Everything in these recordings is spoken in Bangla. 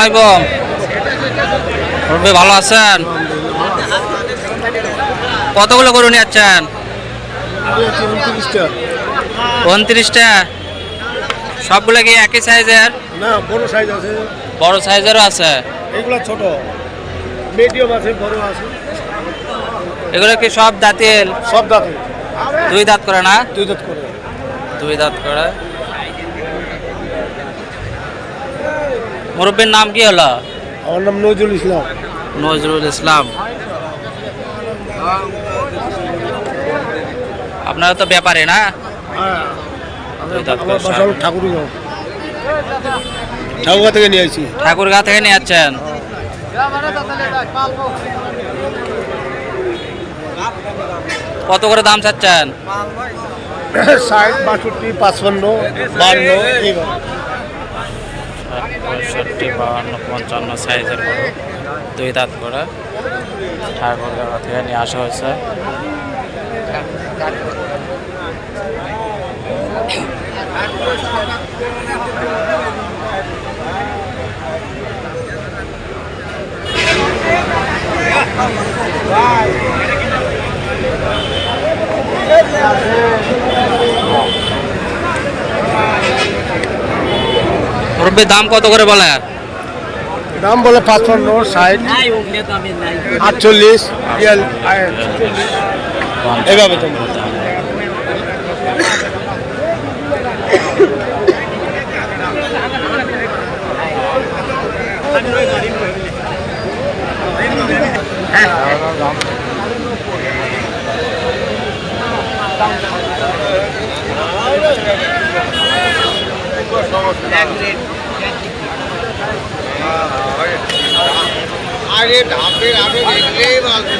আলাইকুম। মুরব্বি ভালো আছেন? কতগুলো গরু নিয়ে যাচ্ছেন? 29টা। সবগুলো কি একই সাইজের? না, বড় সাইজ আছে, বড় সাইজেরও আছে। এগুলো ছোট, মিডিয়াম আছে, বড় আছে। এগুলো কি সব দাঁতের? সব দাঁত, দুই দাঁত করে না? দুই দাঁত করে। দুই দাঁত করে। মুরব্বির নাম কি হলো? আমার নাম নজরুল ইসলাম। নজরুল ইসলাম। আপনারা তো ব্যাপারে না? হ্যাঁ, দুই দাঁত করে আমার বাসা সব। হলো ঠাকুরগাঁও। ঠাকুরগাঁও থেকে নিয়ে আসছি। ঠাকুরগাঁ থেকে নিয়ে যাচ্ছেন? কত করে দাম চাচ্ছেন? 60, 62, 55, 52 এইভাবে। 65, 52, 55 সাইজের গরু, দুই দাঁত করে ঠাকুরগাঁও থেকে নিয়ে আসা হয়েছে। মুরব্বির দাম কত করে বলে? দাম বলে 55, 60, 48, এইভাবে তো। আরে ধাপের আরো দেখলেই বাজে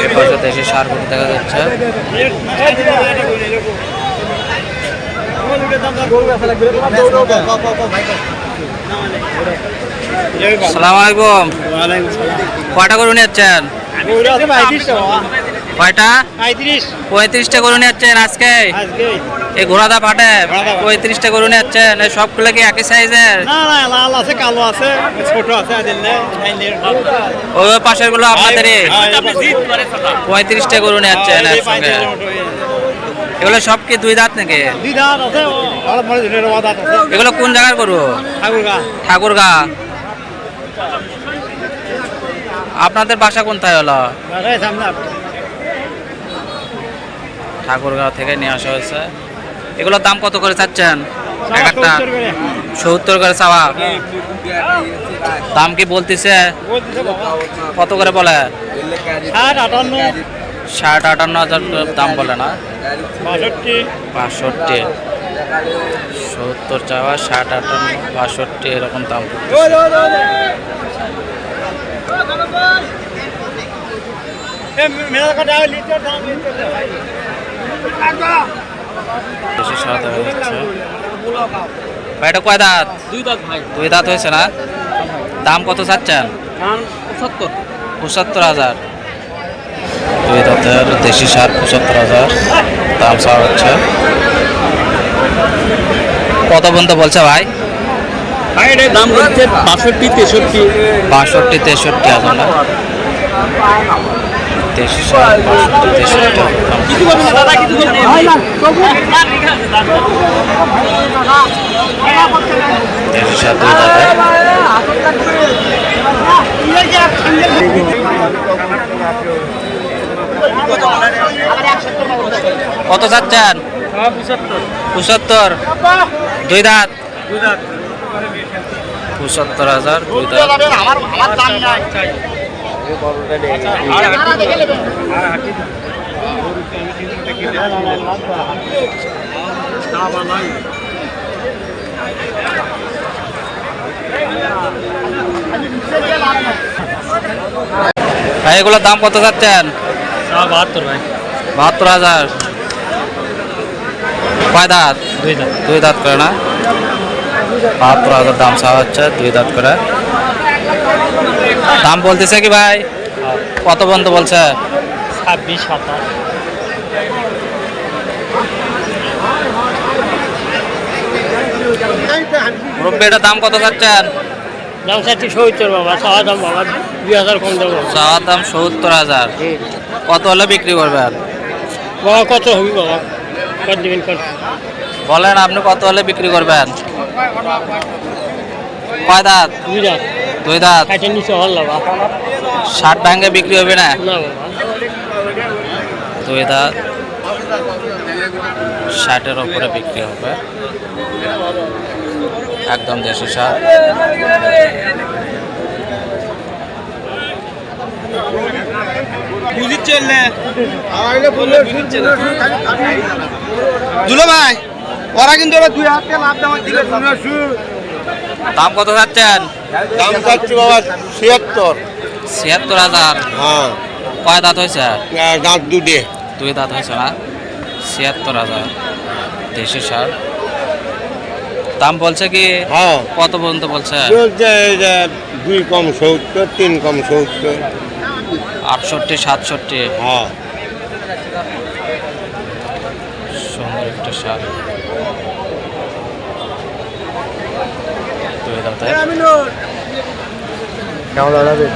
এপাশে দেশি সার গরু দেখা যাচ্ছে। আসসালামু আলাইকুম। কয়টা গরু নিয়ে যাচ্ছেন? কয়টা? 35টা গরু নিয়ে যাচ্ছেন আজকে? এই ঘোড়াদা পাটে 35টা গরু নিয়ে যাচ্ছেন। এই সবগুলো কি একই সাইজের? লাল আছে, কালো আছে, ছোট আছে। ওই পাশের গুলো আপনাদেরই? 35টা গরু নিয়ে যাচ্ছেন একসঙ্গে। এগুলো সব কি দুই দাঁত নাকি? এগুলো কোন জায়গার গরু? ঠাকুরগাঁ। আপনাদের বাসা কোনটায় হলো? ঠাকুরগাঁও থেকে নিয়ে আসা হয়েছে। এগুলোর দাম কত করে চাচ্ছেন? একটা 70 করে চাওয়া। দাম কি বলতেছে? কত করে বলে? 60-58 হাজার দাম বলে না? 62, 70 চাওয়া, 60-58, 62 এরকম দাম। বেশি স্বাদ হয়ে যাচ্ছে। ভাই এটা কয় দাঁত? দুই দাঁত ভাই। দুই দাঁত হয়েছে না? দাম কত চাচ্ছেন? 75। 75,000। দুই দাঁতের দেশি সার 75,000 দাম চাওয়া হচ্ছে। কত পর্যন্ত বলছে ভাই? ভাই এটার দাম বলছে 62, 63। 62-63,000 না? দেশি সার 62-63 কিছু বলবো না দাদা, কিছু বলবো না। দেশি সার দুই দাঁতে। কত চাচ্ছেন? 75। দুই দাঁত? 75,000 দুই দাঁত। ভাই এগুলোর দাম কত চাচ্ছেন? 72 ভাই। 72,000। কয় দাঁত? দুই দাঁত। দুই দাঁত করে না? 72,000 দাম চাওয়া হচ্ছে, দুই দাঁত করে। দাম বলতেছে কি ভাই? কত পর্যন্ত বলছে? 26, 27। মুরব্বী এটার দাম কত চাচ্ছেন? দাম চাচ্ছি 70 বাবা, চাওয়া দাম বাবা 2000 কম দেবো। চাওয়ার দাম 70,000। কত হলে বিক্রি করবেন? বাবা কত হবে বাবা, কত দিবেন কত? বলেন আপনি কত হলে বিক্রি করবেন? কয় দাঁত? 2 দাঁত। 2 দাঁত। 60 নিচে হল বাবা। 60 ভাঙে বিক্রি হবে না? না বাবা। 2 দাঁত 60-এর উপরে বিক্রি হবে। একদম দেশি সার। দুলো ভাই ওরা কিন্তু 2 হাতে লাভ দেওয়ার দিকে দাম কত চাচ্ছেন? দাম চাচ্ছি বাবা 76। 76,000। হ্যাঁ কয় দাঁত হয়েছে? দাঁত দুটে। 2 দাঁত হয়েছে না? 76,000 দেশি সার। দাম বলছে কি? হ্যাঁ কত পর্যন্ত বলছে? বলছে এই যে 2 কম 70, 3 কম 70। 68, 67। হ্যাঁ সুন্দর একটা সার। 2 দাঁতের। কেমন দাঁড়াবে?